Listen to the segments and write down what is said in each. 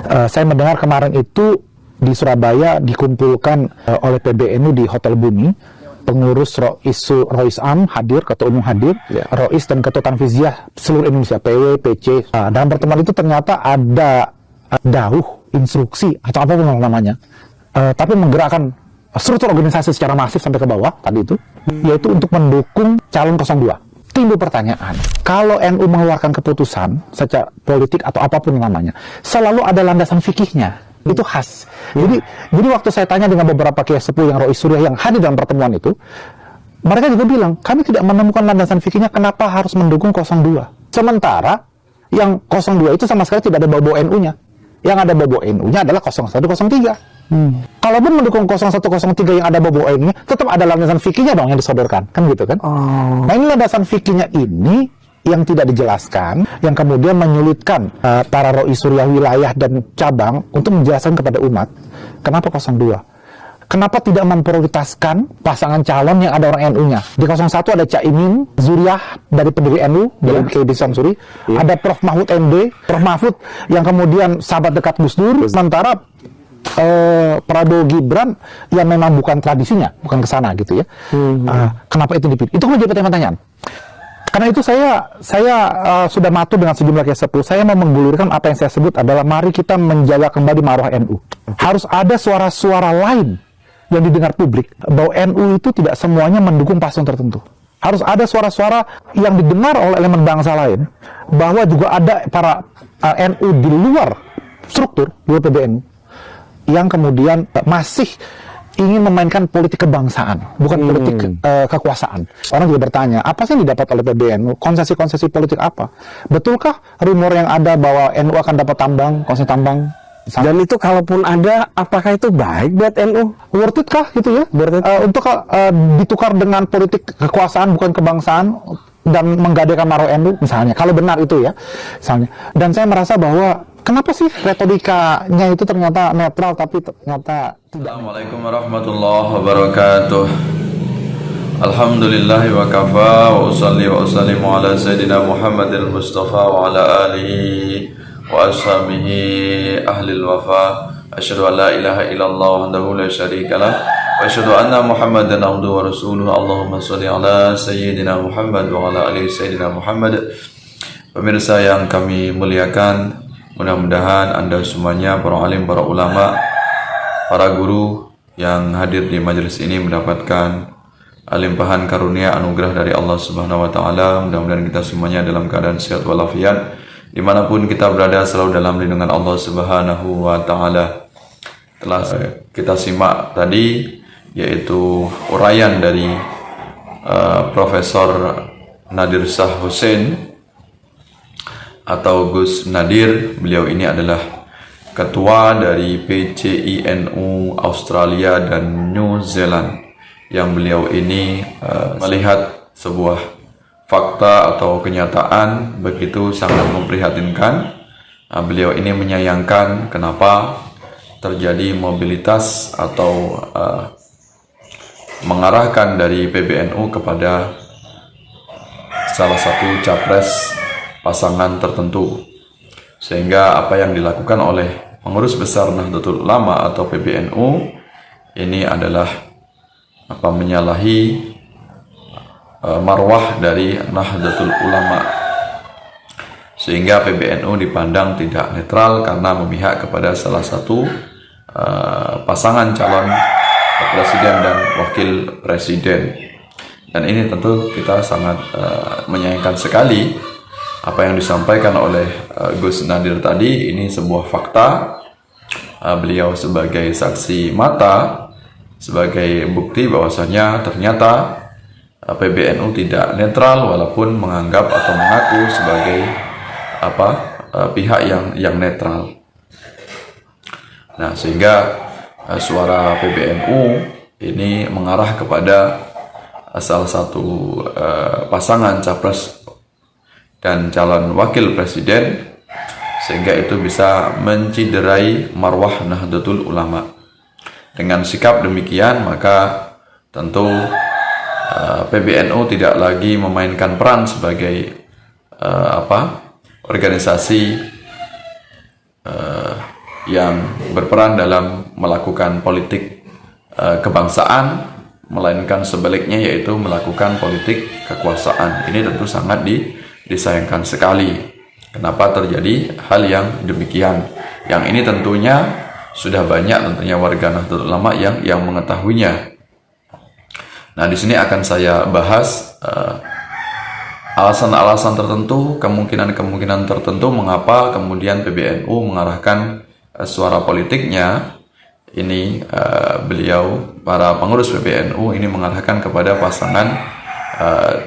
Saya mendengar kemarin itu di Surabaya dikumpulkan oleh PBNU di Hotel Bumi, pengurus Rois Am hadir, ketua umum hadir, Rois dan ketua Tanfiziah seluruh Indonesia, PW, PC. Dalam pertemuan itu ternyata ada dauh, instruksi atau apapun namanya, tapi menggerakkan struktur organisasi secara masif sampai ke bawah tadi itu, yaitu untuk mendukung calon 02. Timbul pertanyaan, kalau NU mengeluarkan keputusan secara politik atau apapun namanya, selalu ada landasan fikihnya, itu khas. Jadi waktu saya tanya dengan beberapa kiai sepuh yang Rois Surya yang hadir dalam pertemuan itu, mereka juga bilang, kami tidak menemukan landasan fikihnya kenapa harus mendukung 02. Sementara yang 02 itu sama sekali tidak ada bau-bau NU-nya. Yang ada bau-bau NU-nya adalah 01, 03. Kalaupun mendukung 01, 03 yang ada bau-bau NU-nya, tetap ada landasan fikihnya dong yang disodorkan, kan gitu kan? Nah ini landasan fikihnya ini yang tidak dijelaskan, yang kemudian menyulitkan para Rois Surya wilayah dan cabang untuk menjelaskan kepada umat, kenapa 02? Kenapa tidak memprioritaskan pasangan calon yang ada orang NU-nya? Di 01 ada Caimin Zuriah dari pendiri NU, dari KB Samsuri, ada Prof. Mahfud MD, Prof. Mahfud yang kemudian sahabat dekat Gus Dur, sementara Prabowo Gibran yang memang bukan tradisinya, bukan kesana gitu ya. Kenapa itu dipilih? Itu menjadi pertanyaan. Karena itu saya sudah matur dengan sejumlah kiai sepuh. Saya mau menggulirkan apa yang saya sebut adalah mari kita menjaga kembali marwah NU. Harus ada suara-suara lain yang didengar publik bahwa NU itu tidak semuanya mendukung paslon tertentu. Harus ada suara-suara yang didengar oleh elemen bangsa lain bahwa juga ada para NU di luar struktur, di luar PBNU, yang kemudian masih ingin memainkan politik kebangsaan, bukan politik kekuasaan. Orang juga bertanya, apa sih yang didapat oleh PBNU? Konsesi-konsesi politik apa? Betulkah rumor yang ada bahwa NU akan dapat tambang, konsesi tambang? Dan itu kalaupun ada, apakah itu baik buat NU? Worth it kah gitu ya? Untuk ditukar dengan politik kekuasaan, bukan kebangsaan, dan menggadaikan marwah NU misalnya. Kalau benar itu ya, misalnya. Dan saya merasa bahwa kenapa sih retorikanya itu ternyata netral tapi ternyata tidak. Assalamualaikum warahmatullahi wabarakatuh. Alhamdulillahi wa kafa wa usalli wa usallimu ala sayyidina Muhammadil Mustafa wa ala alihi wa ashabihi ahlil wafa. Asyhadu an la ilaha illallah wahdahu la syarikalah wa asyhadu anna Muhammadan abduhu wa rasuluhu. Allahumma shalli ala sayyidina Muhammad wa ala alihi sayyidina Muhammad. Pemirsa yang kami muliakan, mudah-mudahan Anda semuanya, para alim, para ulama, para guru yang hadir di majelis ini mendapatkan limpahan karunia anugerah dari Allah Subhanahu wa taala. Mudah-mudahan kita semuanya dalam keadaan sehat walafiat, dimanapun kita berada selalu dalam lindungan Allah Subhanahu wa taala. Telah kita simak tadi yaitu uraian dari Profesor Nadir Shah Hussein atau Gus Nadir. Beliau ini adalah ketua dari PCINU Australia dan New Zealand, yang beliau ini melihat sebuah fakta atau kenyataan begitu sangat memprihatinkan. Beliau ini menyayangkan kenapa terjadi mobilitas atau mengarahkan dari PBNU kepada salah satu capres pasangan tertentu, sehingga apa yang dilakukan oleh pengurus besar Nahdlatul Ulama atau PBNU ini adalah menyalahi marwah dari Nahdlatul Ulama, sehingga PBNU dipandang tidak netral karena memihak kepada salah satu pasangan calon presiden dan wakil presiden. Dan ini tentu kita sangat menyayangkan sekali apa yang disampaikan oleh Gus Nadir tadi. Ini sebuah fakta. Beliau sebagai saksi mata, sebagai bukti bahwasanya ternyata PBNU tidak netral, walaupun menganggap atau mengaku sebagai pihak yang netral. Nah, sehingga suara PBNU ini mengarah kepada salah satu pasangan capres dan calon wakil presiden, sehingga itu bisa menciderai marwah Nahdlatul Ulama. Dengan sikap demikian, maka tentu PBNU tidak lagi memainkan peran sebagai organisasi yang berperan dalam melakukan politik kebangsaan, melainkan sebaliknya, yaitu melakukan politik kekuasaan. Ini tentu sangat disayangkan sekali. Kenapa terjadi hal yang demikian? Yang ini tentunya sudah banyak warga Nahdlatul Ulama yang mengetahuinya. Nah, di sini akan saya bahas alasan-alasan tertentu, kemungkinan-kemungkinan tertentu mengapa kemudian PBNU mengarahkan suara politiknya ini, para pengurus PBNU ini mengarahkan kepada pasangan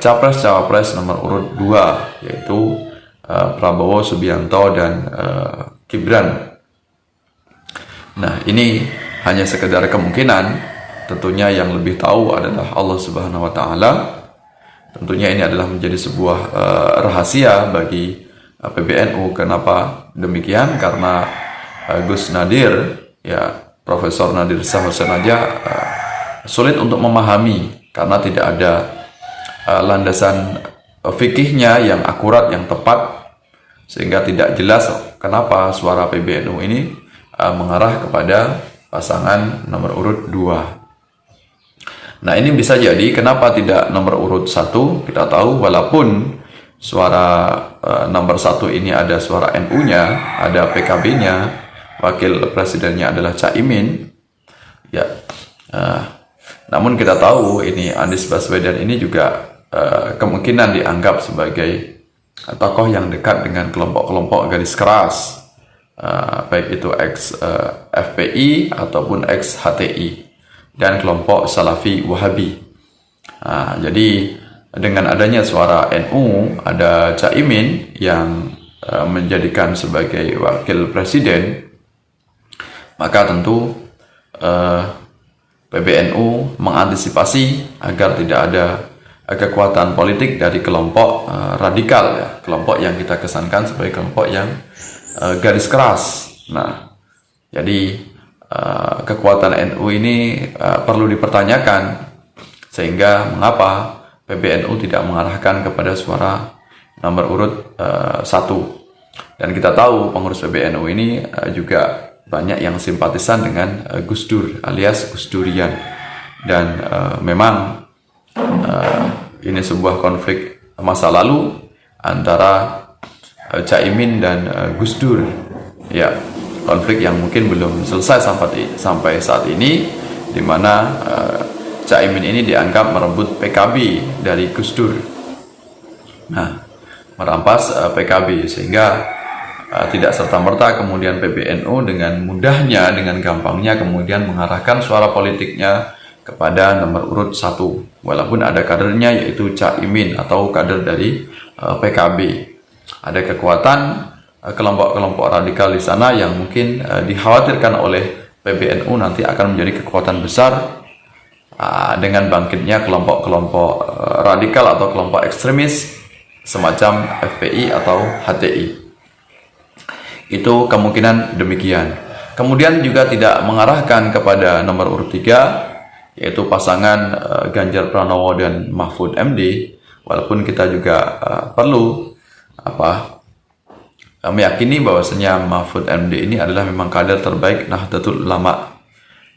capres-cawapres nomor urut 2, yaitu Prabowo Subianto dan Gibran. Nah, ini hanya sekedar kemungkinan. Tentunya yang lebih tahu adalah Allah Subhanahu wa Ta'ala. Tentunya ini adalah menjadi sebuah rahasia bagi PBNU. Kenapa demikian? Karena Gus Nadir, ya Profesor Nadir Shah aja sulit untuk memahami karena tidak ada landasan fikihnya yang akurat, yang tepat, sehingga tidak jelas kenapa suara PBNU ini mengarah kepada pasangan nomor urut 2. Nah, ini bisa jadi kenapa tidak nomor urut 1. Kita tahu walaupun suara nomor 1 ini ada suara NU-nya, ada PKB-nya, wakil presidennya adalah Caimin, ya. Namun kita tahu ini Anies Baswedan ini juga kemungkinan dianggap sebagai tokoh yang dekat dengan kelompok-kelompok garis keras, baik itu ex FPI ataupun ex HTI dan kelompok Salafi Wahabi. Jadi dengan adanya suara NU, ada Caimin yang menjadikan sebagai wakil presiden, maka tentu PBNU mengantisipasi agar tidak ada kekuatan politik dari kelompok radikal, ya, kelompok yang kita kesankan sebagai kelompok yang garis keras. Nah, jadi kekuatan NU ini perlu dipertanyakan, sehingga mengapa PBNU tidak mengarahkan kepada suara nomor urut 1. Dan kita tahu pengurus PBNU ini juga banyak yang simpatisan dengan Gus Dur alias Gus Durian, dan memang ini sebuah konflik masa lalu antara Caimin dan Gus Dur, ya, konflik yang mungkin belum selesai sampai saat ini, di mana Caimin ini dianggap merebut PKB dari Gus Dur. Nah, merampas PKB, sehingga tidak serta-merta kemudian PBNU dengan mudahnya, dengan gampangnya kemudian mengarahkan suara politiknya kepada nomor urut 1, walaupun ada kadernya yaitu Caimin atau kader dari PKB. Ada kekuatan kelompok-kelompok radikal di sana yang mungkin dikhawatirkan oleh PBNU nanti akan menjadi kekuatan besar dengan bangkitnya kelompok-kelompok radikal atau kelompok ekstremis semacam FPI atau HTI. Itu kemungkinan demikian. Kemudian juga tidak mengarahkan kepada nomor urut 3, yaitu pasangan Ganjar Pranowo dan Mahfud MD, walaupun kita juga perlu meyakini bahwasanya Mahfud MD ini adalah memang kader terbaik Nahdlatul Ulama.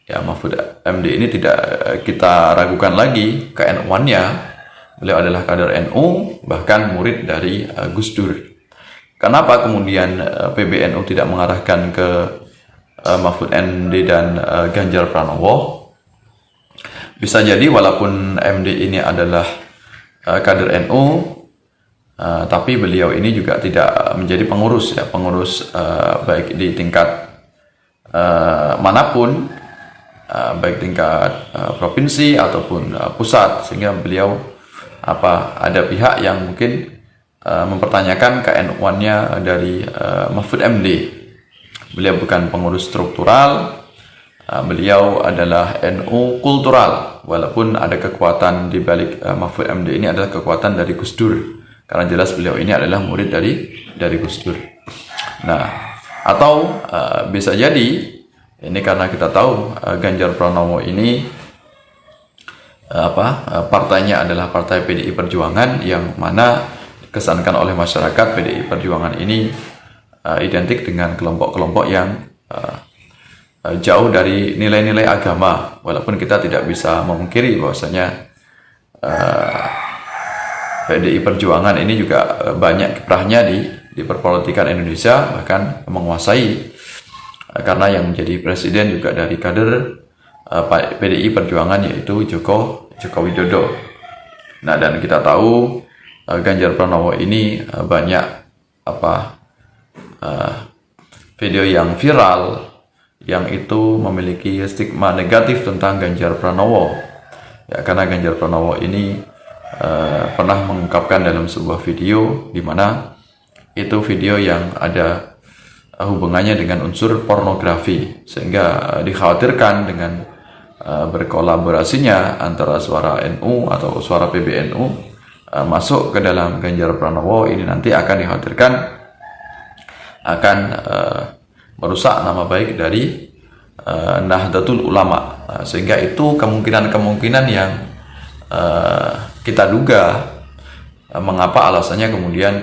Ya, Mahfud MD ini tidak kita ragukan lagi ke-NU-nya. Beliau adalah kader NU, bahkan murid dari Gus Dur. Kenapa kemudian PBNU tidak mengarahkan ke Mahfud MD dan Ganjar Pranowo? Bisa jadi walaupun MD ini adalah kader NU, tapi beliau ini juga tidak menjadi pengurus, ya, pengurus baik di tingkat manapun, baik tingkat provinsi ataupun pusat, sehingga beliau ada pihak yang mungkin mempertanyakan ke-NU-nya dari Mahfud MD. Beliau bukan pengurus struktural, beliau adalah NU kultural, walaupun ada kekuatan di balik Mahfud MD ini adalah kekuatan dari Gus Dur, karena jelas beliau ini adalah murid dari Gus Dur. Nah, atau bisa jadi ini karena kita tahu Ganjar Pranowo ini partainya adalah partai PDI Perjuangan, yang mana kesankan oleh masyarakat PDI Perjuangan ini identik dengan kelompok-kelompok yang jauh dari nilai-nilai agama, walaupun kita tidak bisa memungkiri bahwasanya PDI Perjuangan ini juga banyak kiprahnya di perpolitikan Indonesia, bahkan menguasai, karena yang menjadi presiden juga dari kader PDI Perjuangan, yaitu Joko Widodo. Nah, dan kita tahu Ganjar Pranowo ini banyak video yang viral yang itu memiliki stigma negatif tentang Ganjar Pranowo. Ya, karena Ganjar Pranowo ini pernah mengungkapkan dalam sebuah video di mana itu video yang ada hubungannya dengan unsur pornografi, sehingga dikhawatirkan dengan berkolaborasinya antara suara NU atau suara PBNU masuk ke dalam Ganjar Pranowo ini nanti akan dikhawatirkan akan merusak nama baik dari Nahdlatul Ulama, sehingga itu kemungkinan-kemungkinan yang kita duga mengapa alasannya kemudian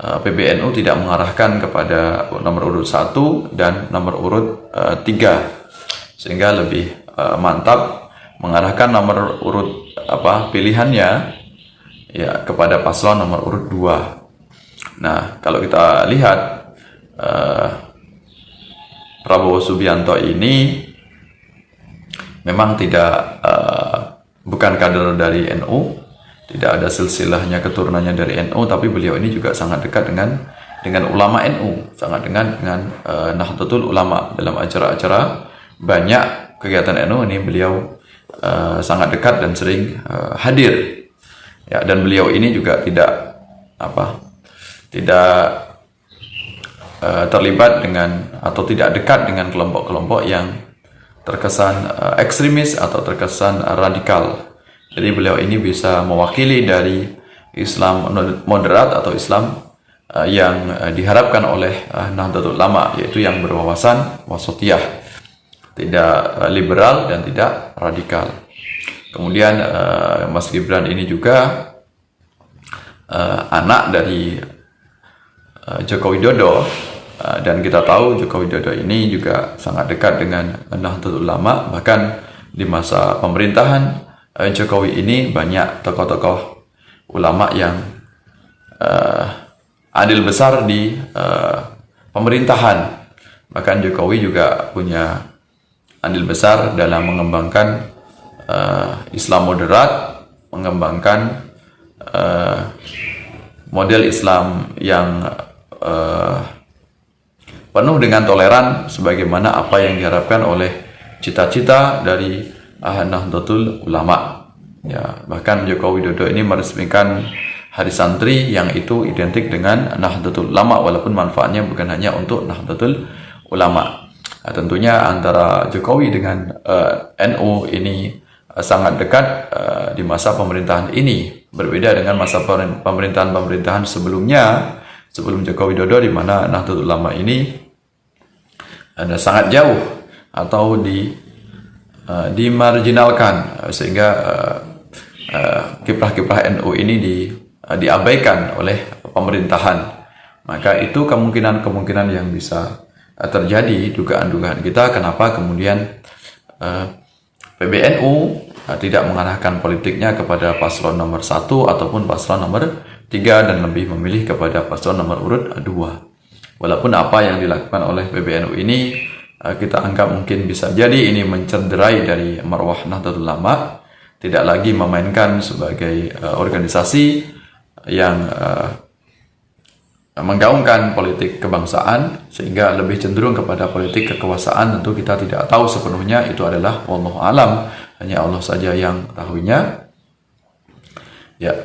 PBNU tidak mengarahkan kepada nomor urut 1 dan nomor urut 3, sehingga lebih mantap mengarahkan nomor urut pilihannya ya kepada paslon nomor urut 2. Nah, kalau kita lihat Prabowo Subianto ini memang bukan kader dari NU, tidak ada silsilahnya keturunannya dari NU, tapi beliau ini juga sangat dekat dengan ulama NU, sangat dengan Nahdlatul Ulama. Dalam acara-acara banyak kegiatan NU ini beliau sangat dekat dan sering hadir. Ya, dan beliau ini juga tidak terlibat dengan atau tidak dekat dengan kelompok-kelompok yang terkesan ekstremis atau terkesan radikal. Jadi beliau ini bisa mewakili dari Islam moderat atau Islam yang diharapkan oleh Nahdlatul Ulama, yaitu yang berwawasan wasatiyah, tidak liberal dan tidak radikal. Kemudian Mas Gibran ini juga anak dari Joko Widodo, dan kita tahu Joko Widodo ini juga sangat dekat dengan Nahdlatul Ulama. Bahkan di masa pemerintahan Jokowi ini banyak tokoh-tokoh ulama yang andil besar di pemerintahan. Bahkan Jokowi juga punya andil besar dalam mengembangkan Islam moderat, mengembangkan model Islam yang penuh dengan toleran, sebagaimana apa yang diharapkan oleh cita-cita dari Nahdlatul Ulama. Ya, bahkan Joko Widodo ini meresmikan Hari Santri yang itu identik dengan Nahdlatul Ulama, walaupun manfaatnya bukan hanya untuk Nahdlatul Ulama. Nah, tentunya antara Jokowi dengan NU ini sangat dekat di masa pemerintahan ini, berbeda dengan masa pemerintahan sebelumnya, sebelum Joko Widodo, di mana Nahdlatul Ulama ini ada sangat jauh atau dimarginalkan, sehingga kiprah-kiprah NU ini diabaikan oleh pemerintahan. Maka itu kemungkinan-kemungkinan yang bisa terjadi, dugaan-dugaan kita kenapa kemudian PBNU tidak mengarahkan politiknya kepada paslon nomor 1 ataupun paslon nomor 3 dan lebih memilih kepada paslon nomor urut 2. Walaupun apa yang dilakukan oleh PBNU ini kita anggap mungkin bisa jadi ini mencederai dari marwah Nahdlatul Ulama, tidak lagi memainkan sebagai organisasi yang menggaungkan politik kebangsaan, sehingga lebih cenderung kepada politik kekuasaan. Tentu kita tidak tahu sepenuhnya, itu adalah wallahu alam, hanya Allah saja yang tahunya. Ya,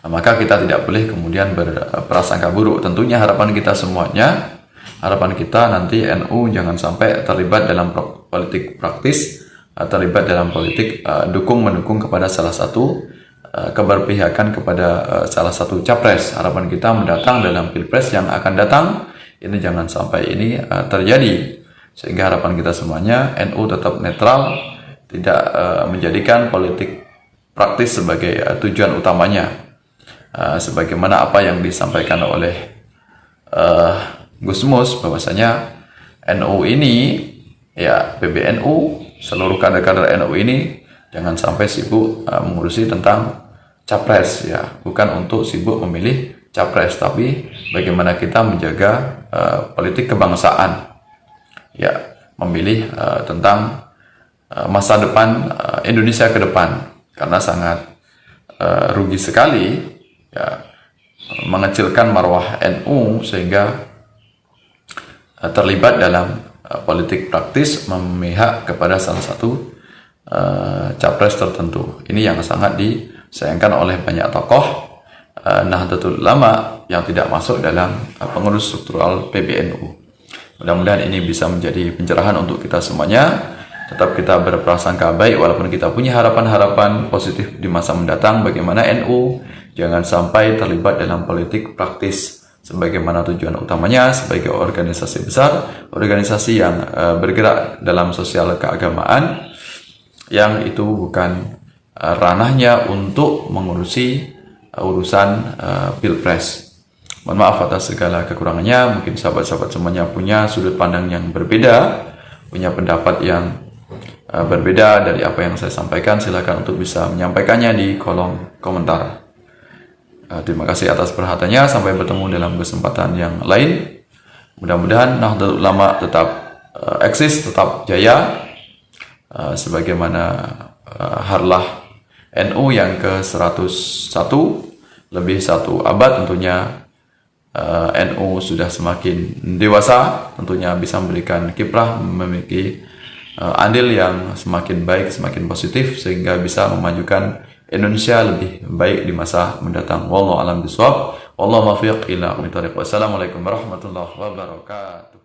maka kita tidak boleh kemudian berprasangka buruk. Tentunya harapan kita semuanya, harapan kita nanti NU jangan sampai terlibat dalam politik praktis, terlibat dalam politik mendukung kepada salah satu keberpihakan kepada salah satu capres. Harapan kita mendatang dalam pilpres yang akan datang ini jangan sampai ini terjadi, sehingga harapan kita semuanya NU tetap netral, tidak menjadikan politik praktis sebagai tujuan utamanya, sebagaimana apa yang disampaikan oleh Gus Mus, bahwasanya NU ini, ya PBNU, seluruh kader-kader NU ini jangan sampai sibuk mengurusi tentang capres, ya, bukan untuk sibuk memilih capres, tapi bagaimana kita menjaga politik kebangsaan, ya, memilih tentang masa depan Indonesia ke depan, karena sangat rugi sekali, ya, mengecilkan marwah NU sehingga terlibat dalam politik praktis memihak kepada salah satu capres tertentu. Ini yang sangat disayangkan oleh banyak tokoh Nahdlatul Ulama yang tidak masuk dalam pengurus struktural PBNU. Mudah-mudahan ini bisa menjadi pencerahan untuk kita semuanya. Tetap kita berprasangka baik walaupun kita punya harapan-harapan positif di masa mendatang, bagaimana NU jangan sampai terlibat dalam politik praktis, sebagaimana tujuan utamanya sebagai organisasi besar, organisasi yang bergerak dalam sosial keagamaan, yang itu bukan ranahnya untuk mengurusi urusan pilpres. Mohon maaf atas segala kekurangannya. Mungkin sahabat-sahabat semuanya punya sudut pandang yang berbeda, punya pendapat yang berbeda dari apa yang saya sampaikan. Silakan untuk bisa menyampaikannya di kolom komentar. Terima kasih atas perhatiannya. Sampai bertemu dalam kesempatan yang lain. Mudah-mudahan Nahdlatul Ulama tetap eksis, tetap jaya, sebagaimana harlah NU yang ke-101, lebih 1 abad tentunya. NU sudah semakin dewasa, tentunya bisa memberikan kiprah, memiliki andil yang semakin baik, semakin positif, sehingga bisa memajukan Indonesia lebih baik di masa mendatang. Wallahu a'lam bishawab. Wallahu muwaffiq ila aqwamit thoriq. Wassalamualaikum warahmatullahi wabarakatuh.